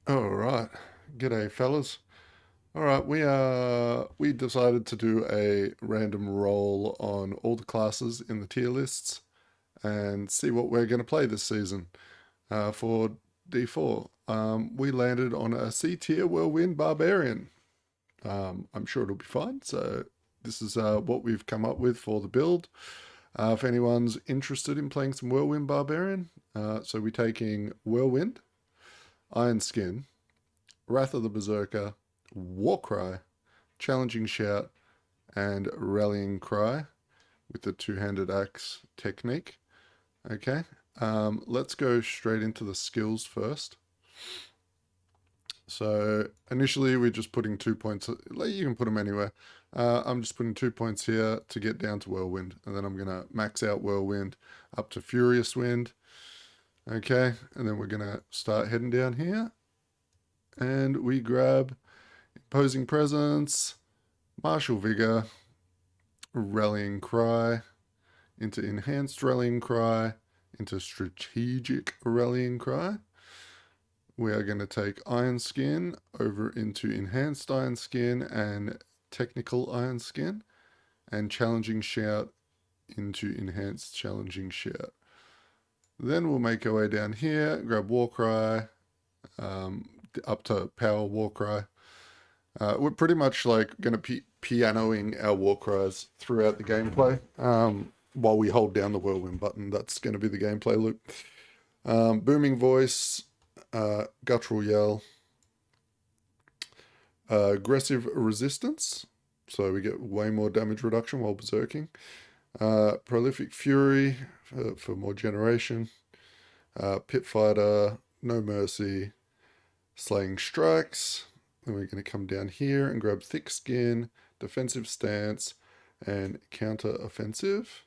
All right. G'day, fellas. All right, we decided to do a random roll on all the classes in the tier lists and see what we're going to play this season for D4. We landed on a C tier Whirlwind Barbarian. I'm sure it'll be fine. So this is what we've come up with for the build. If anyone's interested in playing some Whirlwind Barbarian, so we're taking Whirlwind, Iron Skin, Wrath of the Berserker, Warcry, Challenging Shout, and Rallying Cry with the two-handed axe technique. Okay, let's go straight into the skills first. So initially we're just putting 2 points. You can put them anywhere. I'm just putting 2 points here to get down to Whirlwind, and then I'm gonna max out Whirlwind up to Furious Wind. Okay, and then we're gonna start heading down here, and we grab Imposing Presence, Martial Vigor, Rallying Cry, into Enhanced Rallying Cry, into Strategic Rallying Cry. We are going to take Iron Skin over into Enhanced Iron Skin and Technical Iron Skin, and Challenging Shout into Enhanced Challenging Shout. Then we'll make our way down here, grab Warcry, up to Power Warcry. We're pretty much like going to pianoing our war cries throughout the gameplay while we hold down the whirlwind button. That's going to be the gameplay loop. Booming voice, guttural yell, aggressive resistance. So we get way more damage reduction while berserking. Prolific fury for more generation. Pit fighter, no mercy, slaying strikes. Then we're going to come down here and grab thick skin, defensive stance, and counter offensive.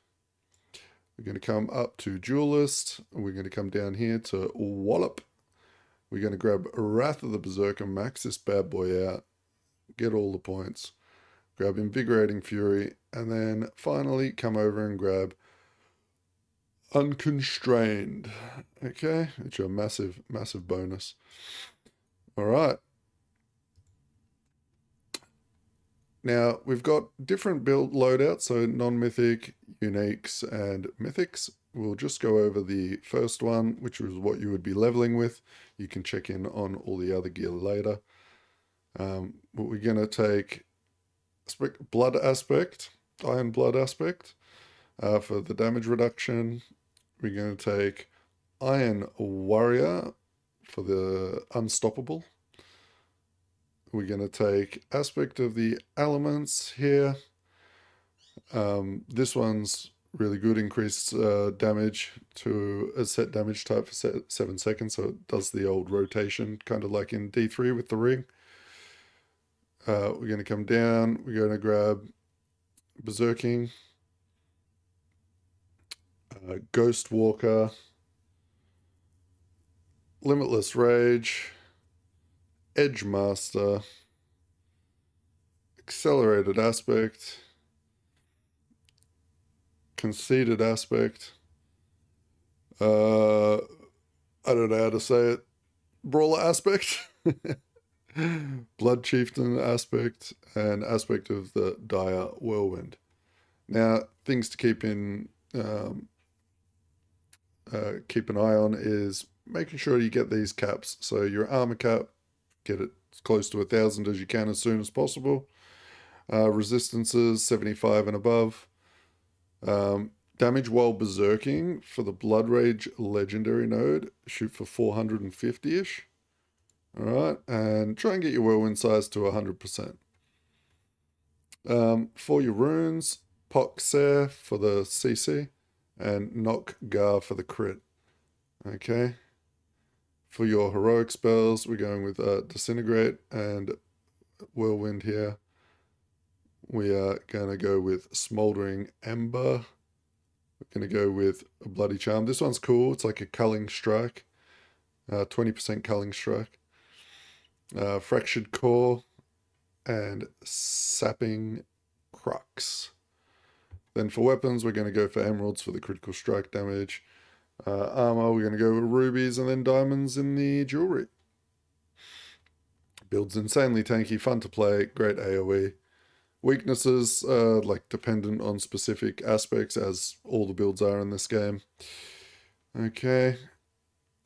We're going to come up to duelist, and we're going to come down here to wallop. We're going to grab Wrath of the Berserker, max this bad boy out, get all the points. Grab Invigorating Fury, and then finally come over and grab Unconstrained. Okay, it's a massive, massive bonus. All right. Now, we've got different build loadouts, so non-mythic, uniques, and mythics. We'll just go over the first one, which is what you would be leveling with. You can check in on all the other gear later. But we're going to take Blood Aspect, Iron Blood Aspect, for the damage reduction. We're going to take Iron Warrior for the Unstoppable. We're going to take Aspect of the Elements here. This one's really good, increased damage to a set damage type for 7 seconds, so it does the old rotation, kind of like in D3 with the ring. We're going to come down, we're going to grab Berserking, Ghost Walker, Limitless Rage, Edge Master, Accelerated Aspect, Conceited Aspect, I don't know how to say it, Brawler Aspect, Blood Chieftain Aspect, and Aspect of the Dire Whirlwind. Now, things to keep an eye on is making sure you get these caps. So your armor cap, get it as close to 1,000 as you can as soon as possible. Resistances 75 and above. Damage while berserking for the Blood Rage legendary node, shoot for 450-ish. All right, and try and get your whirlwind size to 100%. For your runes, Pock Ser for the CC, and Knock Gar for the crit. Okay. For your heroic spells, we're going with Disintegrate and Whirlwind here. We are going to go with Smoldering Ember. We're going to go with a Bloody Charm. This one's cool. It's like a Culling Strike. 20% Culling Strike. Fractured Core and Sapping Crux. Then for weapons, we're going to go for Emeralds for the critical strike damage. Armor, we're going to go with rubies and then diamonds in the jewelry. Build's insanely tanky, fun to play, great AoE. Weaknesses, like dependent on specific aspects, as all the builds are in this game. Okay.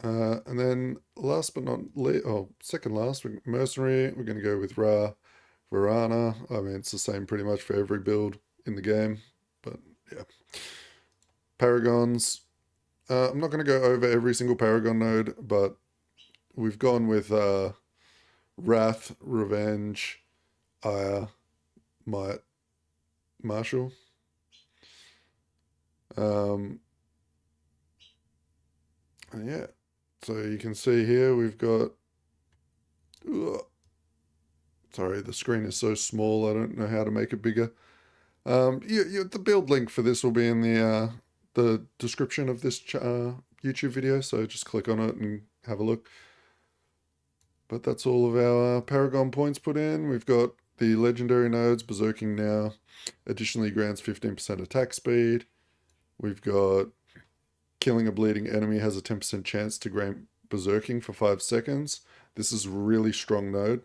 And then last but not least, second last, Mercenary, we're going to go with Varana. I mean, it's the same pretty much for every build in the game, but yeah. Paragons, I'm not going to go over every single Paragon node, but we've gone with Wrath, Revenge, Ire, Might, Marshall. Yeah, so you can see here we've got, sorry, the screen is so small, I don't know how to make it bigger. The build link for this will be in the description of this YouTube video, so just click on it and have a look. But that's all of our Paragon points put in. We've got the legendary nodes, Berserking now, additionally grants 15% attack speed. We've got killing a bleeding enemy has a 10% chance to grant Berserking for 5 seconds. This is a really strong node.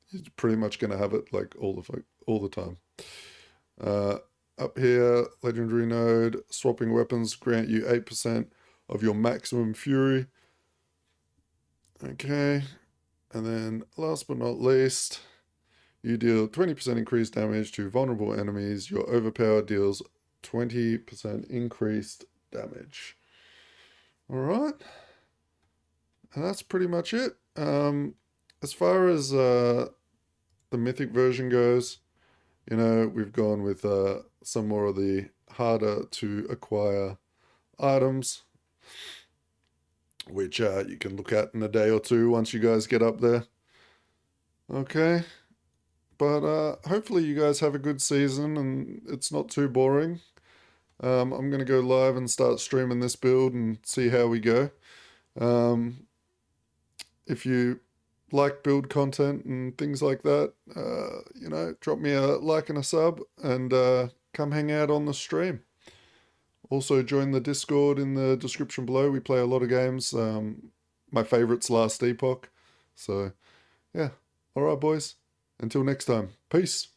You're pretty much going to have it like all the time. Up here, legendary node, swapping weapons grant you 8% of your maximum fury. Okay, and then last but not least, you deal 20% increased damage to vulnerable enemies. Your overpower deals 20% increased damage. All right, and that's pretty much it. As far as the mythic version goes, you know, we've gone with some more of the harder to acquire items, which you can look at in a day or two once you guys get up there. Okay, but hopefully you guys have a good season and it's not too boring. I'm going to go live and start streaming this build and see how we go. If you like build content and things like that, you know, drop me a like and a sub and come hang out on the stream. Also join the Discord in the description below. We play a lot of games. My favorite's Last Epoch. So yeah. All right, boys. Until next time. Peace.